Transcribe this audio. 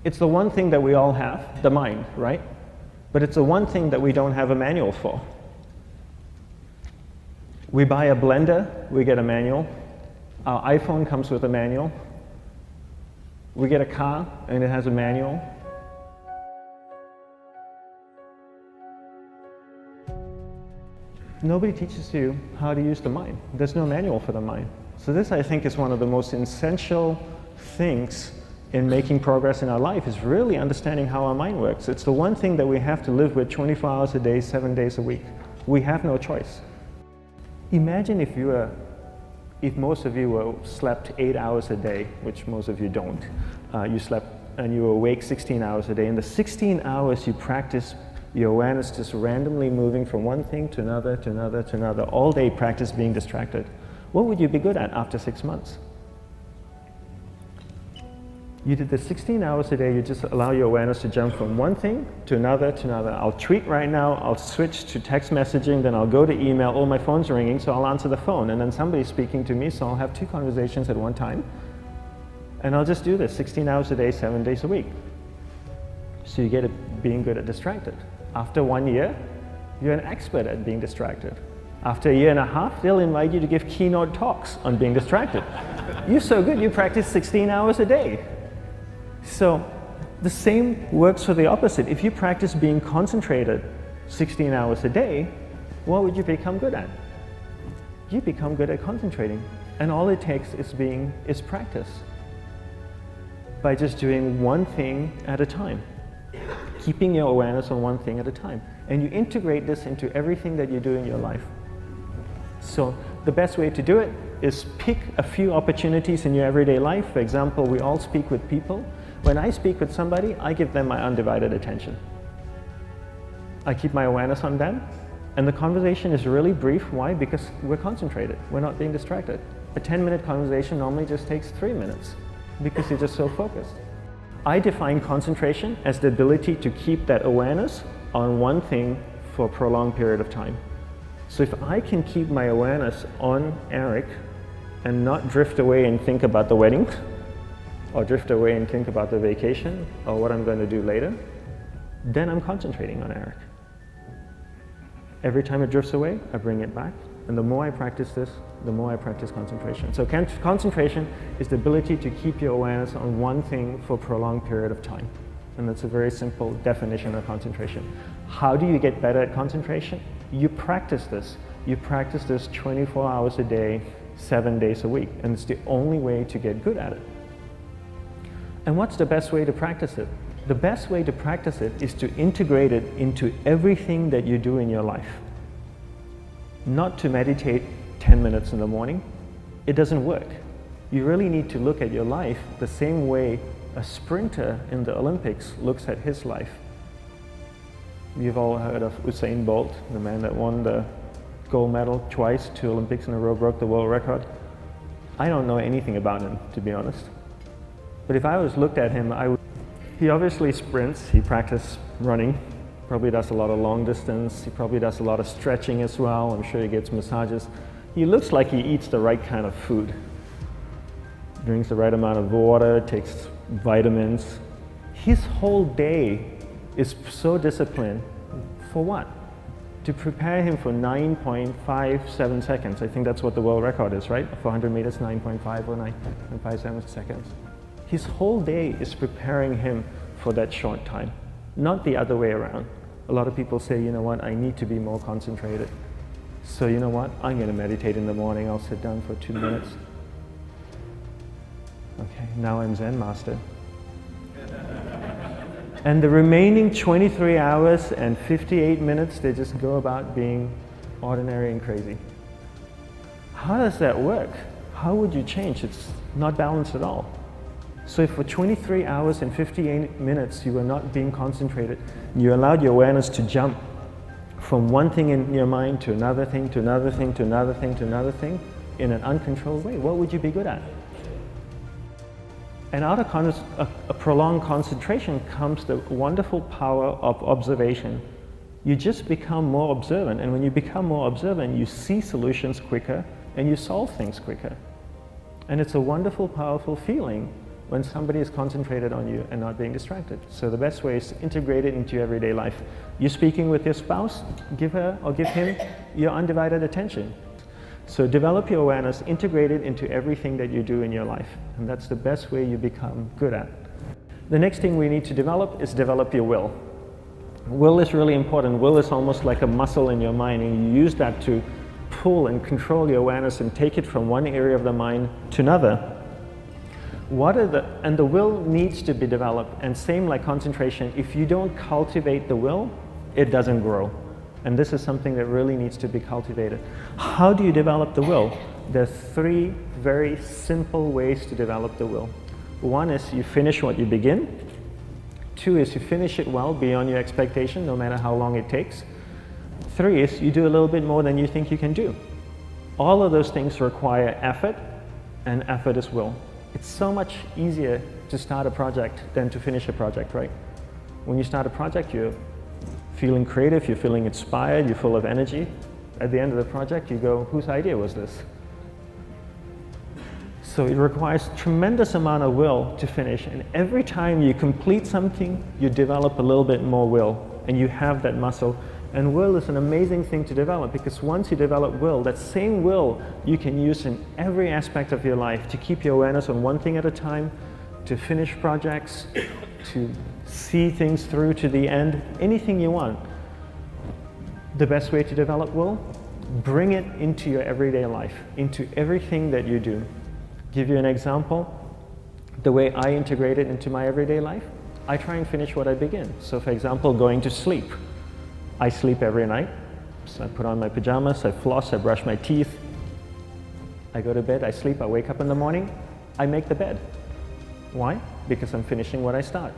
It's the one thing that we all have, the mind, right? But it's the one thing that we don't have a manual for. We buy a blender, we get a manual. Our iPhone comes with a manual. We get a car and it has a manual. Nobody teaches you how to use the mind. There's no manual for the mind. So this, I think, is one of the most essential things in making progress in our life, is really understanding how our mind works. It's the one thing that we have to live with 24 hours a day, 7 days a week. We have no choice. Imagine if most of you slept 8 hours a day, which most of you don't. You slept and you were awake 16 hours a day. In the 16 hours you practice your awareness just randomly moving from one thing to another, to another, to another. All day practice being distracted. What would you be good at after 6 months? You did the 16 hours a day, you just allow your awareness to jump from one thing to another, to another. I'll tweet right now, I'll switch to text messaging, then I'll go to email. Oh, my phone's ringing, so I'll answer the phone. And then somebody's speaking to me, so I'll have 2 conversations at one time. And I'll just do this 16 hours a day, 7 days a week. So you get it being good at distracted. After 1 year, you're an expert at being distracted. After a year and a half, they'll invite you to give keynote talks on being distracted. You're so good, you practice 16 hours a day. So the same works for the opposite. If you practice being concentrated 16 hours a day, what would you become good at? You become good at concentrating. And all it takes is practice. By just doing one thing at a time. Keeping your awareness on one thing at a time. And you integrate this into everything that you do in your life. So the best way to do it is pick a few opportunities in your everyday life. For example, we all speak with people. When I speak with somebody, I give them my undivided attention. I keep my awareness on them, and the conversation is really brief. Why? Because we're concentrated. We're not being distracted. A 10-minute conversation normally just takes 3 minutes because you're just so focused. I define concentration as the ability to keep that awareness on one thing for a prolonged period of time. So if I can keep my awareness on Eric and not drift away and think about the wedding, or drift away and think about the vacation, or what I'm going to do later, then I'm concentrating on Eric. Every time it drifts away, I bring it back. And the more I practice this, the more I practice concentration. So concentration is the ability to keep your awareness on one thing for a prolonged period of time. And that's a very simple definition of concentration. How do you get better at concentration? You practice this. You practice this 24 hours a day, 7 days a week. And it's the only way to get good at it. And what's the best way to practice it? The best way to practice it is to integrate it into everything that you do in your life. Not to meditate 10 minutes in the morning. It doesn't work. You really need to look at your life the same way a sprinter in the Olympics looks at his life. You've all heard of Usain Bolt, the man that won the gold medal twice, 2 Olympics in a row, broke the world record. I don't know anything about him, to be honest. But if I was looked at him, he obviously sprints, he practices running, probably does a lot of long distance, he probably does a lot of stretching as well, I'm sure he gets massages. He looks like he eats the right kind of food. Drinks the right amount of water, takes vitamins. His whole day is so disciplined. For what? To prepare him for 9.57 seconds. I think that's what the world record is, right? For 100 meters, 9.5 or 9.57 seconds. His whole day is preparing him for that short time, not the other way around. A lot of people say, you know what, I need to be more concentrated. So you know what, I'm going to meditate in the morning, I'll sit down for 2 minutes. Okay, now I'm Zen master. And the remaining 23 hours and 58 minutes, they just go about being ordinary and crazy. How does that work? How would you change? It's not balanced at all. So if for 23 hours and 58 minutes you were not being concentrated, you allowed your awareness to jump from one thing in your mind to another thing, to another thing, to another thing, to another thing, in an uncontrolled way, what would you be good at? And out of a prolonged concentration comes the wonderful power of observation. You just become more observant, and when you become more observant, you see solutions quicker and you solve things quicker. And it's a wonderful, powerful feeling when somebody is concentrated on you and not being distracted. So the best way is to integrate it into your everyday life. You're speaking with your spouse, give her or give him your undivided attention. So develop your awareness, integrate it into everything that you do in your life. And that's the best way you become good at. The next thing we need to develop is develop your will. Will is really important. Will is almost like a muscle in your mind, and you use that to pull and control your awareness and take it from one area of the mind to another. And the will needs to be developed, and same like concentration, if you don't cultivate the will, it doesn't grow. And this is something that really needs to be cultivated. How do you develop the will? There's 3 very simple ways to develop the will. 1 is you finish what you begin. 2 is you finish it well beyond your expectation, no matter how long it takes. 3 is you do a little bit more than you think you can do. All of those things require effort, and effort is will. It's so much easier to start a project than to finish a project, right? When you start a project, you're feeling creative, you're feeling inspired, you're full of energy. At the end of the project, you go, whose idea was this? So it requires tremendous amount of will to finish, and every time you complete something, you develop a little bit more will, and you have that muscle. And will is an amazing thing to develop, because once you develop will, that same will you can use in every aspect of your life to keep your awareness on one thing at a time, to finish projects, to see things through to the end, anything you want. The best way to develop will? Bring it into your everyday life, into everything that you do. Give you an example. The way I integrate it into my everyday life, I try and finish what I begin. So for example, going to sleep. I sleep every night, so I put on my pajamas, I floss, I brush my teeth, I go to bed, I sleep, I wake up in the morning, I make the bed. Why? Because I'm finishing what I start.